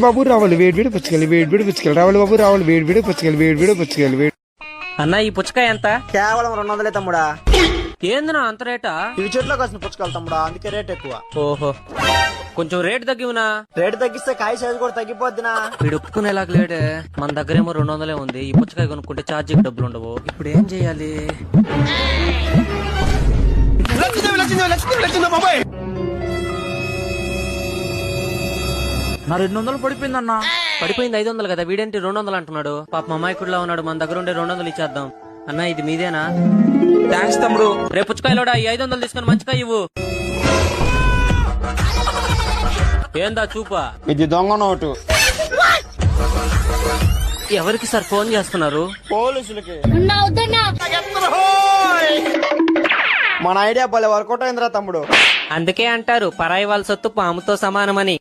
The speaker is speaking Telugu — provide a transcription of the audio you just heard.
బాబు రావాలి వేడి పుచ్చుకెళ్ళి రావాలి బాబు రావాలి వేడి పుచ్చుకెళ్ళి అన్న ఈ పుచ్చకాయ ఎంత? కేవలం 200 తమ్ముడా. ఏందినా అంత రేటా? ఇవి చెట్లో కాసిన పుచ్చకాయలు తమ్ముడా, అందుకే రేట్ ఎక్కువ. ఓహో, కొంచెం రేటు తగ్గివునా? రేటు తగ్గిస్తే కాయ సైజు కూడా తగ్గిపోద్దినా. వీడు ఒప్పుకునేలాగా లేడే. మన దగ్గరేమో 200 ఉంది. ఈ పుచ్చకాయ కొనుక్కుంటే ఛార్జీకి డబ్బులు ఉండవు. ఇప్పుడు ఏం చెయ్యాలి? నా 200 పడిపోయిందన్నా. పడిపోయింది 500 కదా, వీడేంటి 200 అంటున్నాడు? పాప అమాయకుడిలా ఉన్నాడు. మన దగ్గర ఉండే 200 ఇచ్చేద్దాం. అన్న ఇది మీదేనా? థ్యాంక్స్ తమ్ముడు. రేపు పుచ్చకాయలోడా ఈ 500 తీసుకొని మంచిగా ఇవ్వు. ఏందా చూపా? ఇది దొంగ నోటు. ఎవరికి సార్ ఫోన్ చేస్తున్నారు? పోలీసులకి. మన ఐడియా భలే వర్కౌట్ అయిందిరా తమ్ముడు. అందుకే అంటారు పరాయి వాళ్ళ సొత్తు పాముతో సమానమని.